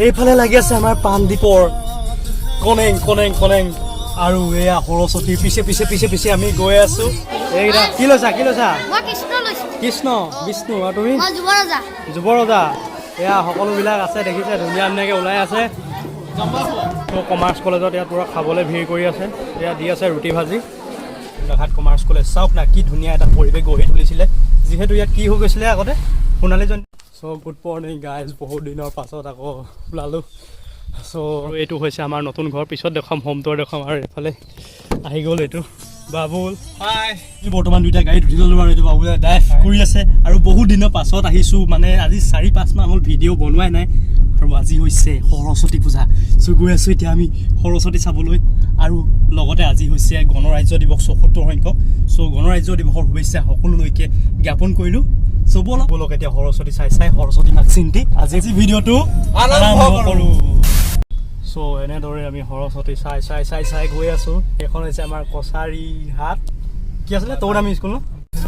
এইফালে লাগি আছে আমাৰ পানদ্বীপৰ কনেং কনেং কনেং আৰু এয়া সৰস্বতীৰ পিছে পিছে পিছে পিছে আমি গৈ আছো। এইটা কি লৈছা কি লৈছা? মই কৃষ্ণ লৈছো। কৃষ্ণ বিষ্ণু আৰু তুমি? মই যুৱৰজা। যুৱৰজা। এয়া সকলোবিলাক আছে দেখিছে ধুনীয়া ধুনীয়াকৈ ওলাই আছে। কমাৰ্চ কলেজত ইয়াত পুৰা খাবলৈ ভিৰ কৰি আছে। এয়া দি আছে ৰুটি ভাজি। গোলাঘাট কমাৰ্চ কলেজ চাওক না কি ধুনীয়া এটা পৰিৱেশ গঢ়ি তুলিছিলে। যিহেতু ইয়াত কি হৈ গৈছিলে আগতে সোণালী জয়ন্তী। চ' গুড মৰ্ণিং গাইজ, বহুত দিনৰ পাছত আকৌ ওলালোঁ। চ' এইটো হৈছে আমাৰ নতুন ঘৰ, পিছত দেখাম হোম টুৰ দেখাম। আৰু এইফালে আহি গ'ল এইটো বাবুল। হাই, বৰ্তমান দুইটা গাড়ীত উঠি ল'লোঁ আৰু এইটো বাবুলে ড্ৰাইভ কৰি আছে। আৰু বহুত দিনৰ পাছত আহিছোঁ, মানে আজি 4-5 মাহ হ'ল ভিডিঅ' বনোৱাই নাই। আৰু আজি হৈছে সৰস্বতী পূজা। চ' গৈ আছোঁ এতিয়া আমি সৰস্বতী চাবলৈ। আৰু লগতে আজি হৈছে গণৰাজ্য দিৱস ৭৪ সংখ্যক। চ' গণৰাজ্য দিৱসৰ শুভেচ্ছা সকলোলৈকে জ্ঞাপন কৰিলোঁ। চ' ব'লক এতিয়া সৰস্বতী চাই সৰস্বতী মাক চিন্তি আজি ভিডিঅ'টো আৰম্ভ কৰোঁ। চ' এনেদৰে আমি সৰস্বতী চাই গৈ আছোঁ। সেইখন হৈছে আমাৰ কছাৰী হাট, কি আছিলে তৌৰামী স্কুল ন?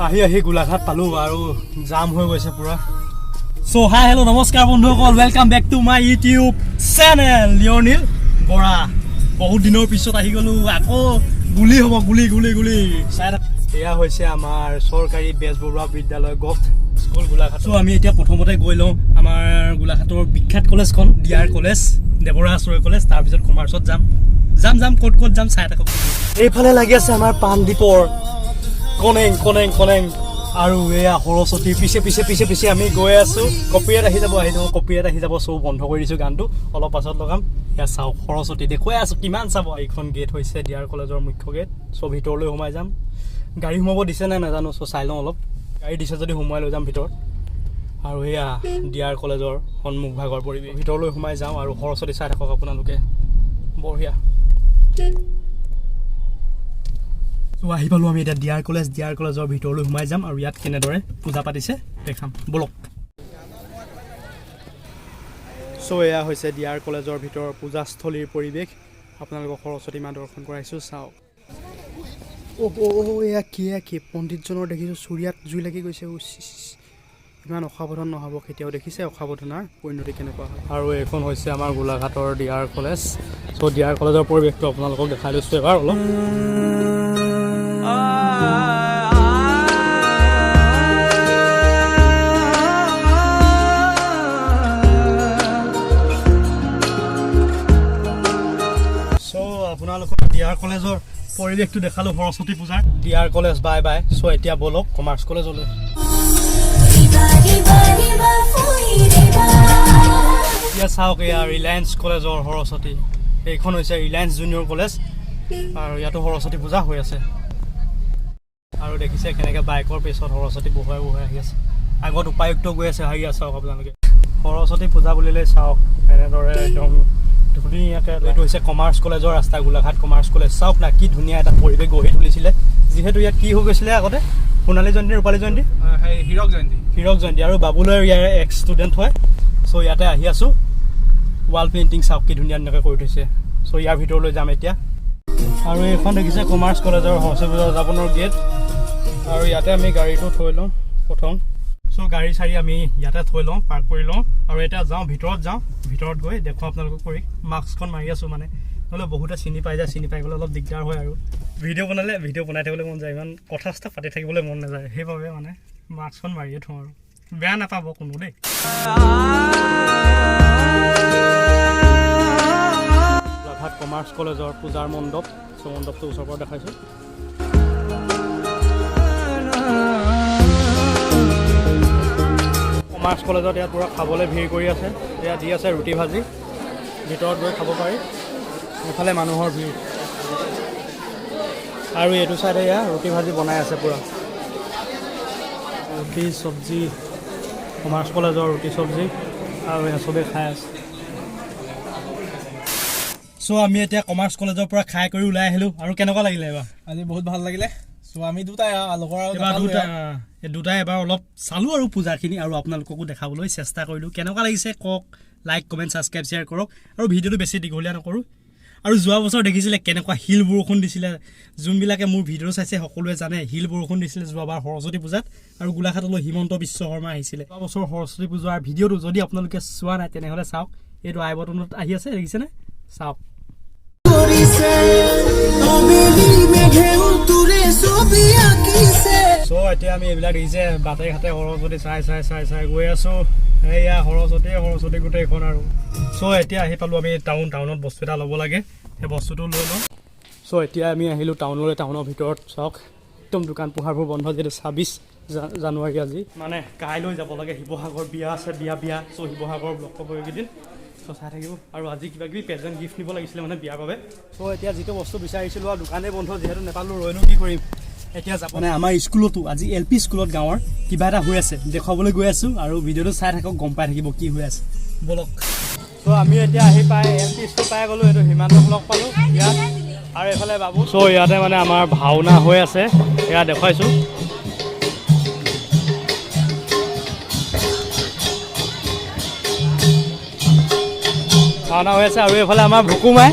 আহি গোলাঘাট পালোঁ আৰু জাম হৈ গৈছে পুৰা। চ' হাই হেল্ল' নমস্কাৰ বন্ধুসকল, welcome back to my YouTube channel NiyorNeelBora। বহুত দিনৰ পিছত আহি গ'লোঁ, আকৌ গুলি হ'ব গুলি চাই থাক। এয়া হৈছে আমাৰ চৰকাৰী বেজবৰুৱা বিদ্যালয় গভট স্কুল গোলাঘাট। চ' আমি এতিয়া প্ৰথমতে গৈ লওঁ আমাৰ গোলাঘাটৰ বিখ্যাত কলেজখন DR কলেজ, দেবৰা কলেজ। তাৰপিছত কমাৰ্চত যাম ক'ত যাম চাই থাকক। এইফালে লাগি আছে আমাৰ পানদ্বীপৰ কনেং কনেং কনেং আৰু এয়া সৰস্বতীৰ পিছে পিছে পিছে পিছে আমি গৈ আছোঁ। কপিৰাইট আহি যাব কপিৰাইট আহি যাব। চ' বন্ধ কৰি দিছোঁ গানটো, অলপ পাছত লগাম। এয়া চাওক সৰস্বতী দেখুৱাই আছোঁ কিমান চাব। এইখন গেট হৈছে DR কলেজৰ মুখ্য গেট। চ' ভিতৰলৈ সোমাই যাম। গাড়ী সোমাব দিছে নাই নাজানো, চ' চাই লওঁ অলপ। গাড়ী দিছে যদি সোমাই লৈ যাম ভিতৰত। আৰু এয়া DR কলেজৰ সন্মুখ ভাগৰ পৰিৱেশ। ভিতৰলৈ সোমাই যাওঁ আৰু সৰস্বতী চাই থাকক আপোনালোকে, বঢ়িয়া। চ' আহি পালোঁ আমি এতিয়া DR কলেজৰ ভিতৰলৈ সোমাই যাম আৰু ইয়াত কেনেদৰে পূজা পাতিছে দেখাম, ব'লক। চ' এয়া হৈছে DR কলেজৰ ভিতৰৰ পূজাস্থলীৰ পৰিৱেশ। আপোনালোকক সৰস্বতী মা দৰ্শন কৰাইছোঁ, চাওক। এয়া কি পণ্ডিতজনৰ দেখিছোঁ চুৰিয়াত জুই লাগি গৈছে। ইমান অসাৱধান নহ'ব কেতিয়াও, দেখিছে অসাৱধানৰ পৰিণতি কেনেকুৱা হয়। আৰু এইখন হৈছে আমাৰ গোলাঘাটৰ DR কলেজ। চ' DR কলেজৰ পৰিৱেশটো আপোনালোকক দেখাই লৈছোঁ এবাৰ অলপ। আপোনালোকৰ DR কলেজৰ পৰিৱেশটো দেখালোঁ সৰস্বতী পূজাৰ। DR college bye bye. চ' এতিয়া ব'লক কমাৰ্চ কলেজলৈ। এতিয়া চাওক এয়া ৰিলায়েন্স কলেজৰ সৰস্বতী। এইখন হৈছে ৰিলায়েন্স জুনিয়ৰ কলেজ আৰু ইয়াতো সৰস্বতী পূজা হৈ আছে। আৰু দেখিছে কেনেকৈ বাইকৰ পিছত সৰস্বতী বহুৱাই আহি আছে। আগত উপায়ুক্ত গৈ আছে, আহি আছে চাওক আপোনালোকে। সৰস্বতী পূজা বুলিলে চাওক এনেদৰে একদম ধুনীয়াকৈ। এইটো হৈছে কমাৰ্চ কলেজৰ ৰাস্তা, গোলাঘাট কমাৰ্চ কলেজ। চাওক না কি ধুনীয়া এটা পৰিৱেশ গঢ়ি তুলিছিলে। যিহেতু ইয়াত কি হৈ গৈছিলে আগতে সোণালী জয়ন্তী, ৰূপালী জয়ন্তী, হীৰক জয়ন্তী। আৰু বাবুলৈ ইয়াৰ এক্স ষ্টুডেণ্ট হয়। চ' ইয়াতে আহি আছোঁ। ৱাল পেইণ্টিং চাওক কি ধুনীয়া ধুনীয়াকৈ কৰি থৈছে। চ' ইয়াৰ ভিতৰলৈ যাম এতিয়া। আৰু এইখন দেখিছে কমাৰ্চ কলেজৰ সৰস্বতী পূজা উদযাপনৰ গেট। আৰু ইয়াতে আমি গাড়ীটো থৈ লওঁ প্ৰথম। চ' গাড়ী চাৰি আমি ইয়াতে থৈ লওঁ, পাৰ্ক কৰি লওঁ। আৰু এতিয়া ভিতৰত গৈ দেখুৱাওঁ আপোনালোকক কৰি। মাস্কখন মাৰি আছোঁ মানে, নহ'লে বহুতে চিনি পাই গ'লে অলপ দিগদাৰ হয়। আৰু ভিডিঅ' বনাই থাকিবলৈ মন যায়, ইমান কথা চথা পাতি থাকিবলৈ মন নাযায়। সেইবাবে মানে মাস্কখন মাৰিয়ে থওঁ আৰু বেয়া নাপাব কোনো দেই। গোলাঘাট কমাৰ্চ কলেজৰ পূজাৰ মণ্ডপ। চ' মণ্ডপটো ওচৰৰ পৰা দেখাইছোঁ। কমাৰ্চ কলেজত ইয়াত পুৰা খাবলৈ ভিৰ কৰি আছে। ইয়াত দি আছে ৰুটি ভাজি, ভিতৰত গৈ খাব পাৰি। এইফালে মানুহৰ ভিৰ। আৰু এইটো চাইডে এয়া ৰুটি ভাজি বনাই আছে পুৰা। ৰুটি চব্জি, কমাৰ্চ কলেজৰ ৰুটি চব্জি, আৰু এয়া চবেই খাই আছে। চ' আমি এতিয়া কমাৰ্চ কলেজৰ পৰা খাই কৰি ওলাই আহিলোঁ। আৰু কেনেকুৱা লাগিলে এবাৰ? আজি বহুত ভাল লাগিলে। চ' আমি দুটাই এবাৰ অলপ চালোঁ আৰু পূজাখিনি, আৰু আপোনালোককো দেখাবলৈ চেষ্টা কৰিলোঁ। কেনেকুৱা লাগিছে কওক, লাইক কমেণ্ট ছাবস্ক্ৰাইব শ্বেয়াৰ কৰক। আৰু ভিডিঅ'টো বেছি দীঘলীয়া নকৰোঁ। আৰু যোৱা বছৰ দেখিছিলে কেনেকুৱা শিল বৰষুণ দিছিলে। যোনবিলাকে মোৰ ভিডিঅ' চাইছে সকলোৱে জানে শিল বৰষুণ দিছিলে যোৱাবাৰ সৰস্বতী পূজাত। আৰু গোলাঘাটলৈ হিমন্ত বিশ্ব শৰ্মা আহিছিলে। যোৱা বছৰ সৰস্বতী পূজাৰ ভিডিঅ'টো যদি আপোনালোকে চোৱা নাই তেনেহ'লে চাওক। এইটো আই বটনত আহি আছে দেখিছেনে চাওক চ' এতিয়া আমি এইবিলাক দেখিছে বাটে ঘাটে সৰস্বতী চাই গৈ আছোঁ এয়া সৰস্বতী গোটেইখন আৰু চ' এতিয়া আহি পালোঁ আমি টাউনত বস্তু এটা ল'ব লাগে সেই বস্তুটো লৈ লওঁ চ' এতিয়া আমি আহিলোঁ টাউনলৈ টাউনৰ ভিতৰত চাওক একদম দোকান পোহাৰবোৰ বন্ধ যিহেতু 26 জানুৱাৰী আজি মানে কাইলৈ যাব লাগে শিৱসাগৰ বিয়া আছে বিয়া চ' শিৱসাগৰ ব্লক পাব এইকেইদিন চ' চাই থাকিব আৰু আজি কিবা কিবি প্ৰেজেণ্ট গিফ্ট নিব লাগিছিলে মানে বিয়াৰ বাবে চ' এতিয়া যিটো বস্তু বিচাৰিছিলোঁ আৰু দোকানেই বন্ধ যিহেতু নেপালোঁ ৰৈনো কি কৰিম এতিয়া যাব মানে আমাৰ স্কুলতো আজি LP স্কুলত গাঁৱৰ কিবা এটা হৈ আছে দেখুৱাবলৈ গৈ আছোঁ আৰু ভিডিঅ'টো চাই থাকক গম পাই থাকিব কি হৈ আছে বলক চ' আমি এতিয়া আহি পাই LP স্কুল পাই গ'লোঁ এইটো সীমান্তক লগ পালোঁ ইয়াত আৰু এইফালে বাবু চ' ইয়াতে মানে আমাৰ ভাওনা হৈ আছে এয়া দেখুৱাইছোঁ ভাওনা হৈ আছে আৰু এইফালে আমাৰ ভুকুমাই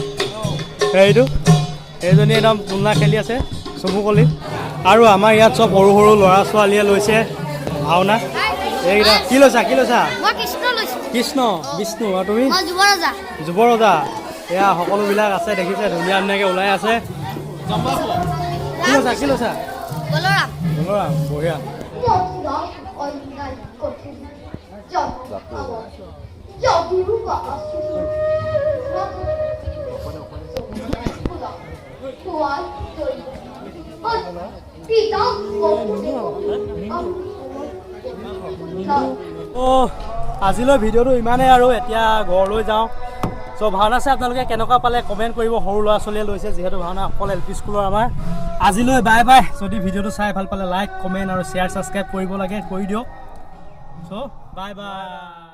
এইজনী একদম পুলনা খেলি আছে চমুকলি আৰু আমাৰ ইয়াত চব সৰু সৰু ল'ৰা ছোৱালীয়ে লৈছে ভাওনা এইকেইটা কি লৈছা কৃষ্ণ বিষ্ণু আৰু তুমি যুৱ ৰজা এয়া সকলোবিলাক আছে দেখিছে ধুনীয়া ধুনীয়াকৈ ওলাই আছে কি লৈছা বলৰাম বঢ়িয়া আজিলৈ ভিডিঅ'টো ইমানেই আৰু এতিয়া ঘৰলৈ যাওঁ চ' ভাওনা চাই আপোনালোকে কেনেকুৱা পালে কমেণ্ট কৰিব সৰু ল'ৰা ছোৱালীয়ে লৈছে যিহেতু ভাওনা অকল LP স্কুলৰ আমাৰ আজিলৈ বাই বাই যদি ভিডিঅ'টো চাই ভাল পালে লাইক কমেণ্ট আৰু শ্বেয়াৰ ছাবস্ক্ৰাইব কৰিব লাগে কৰি দিয়ক চ' বাই বাই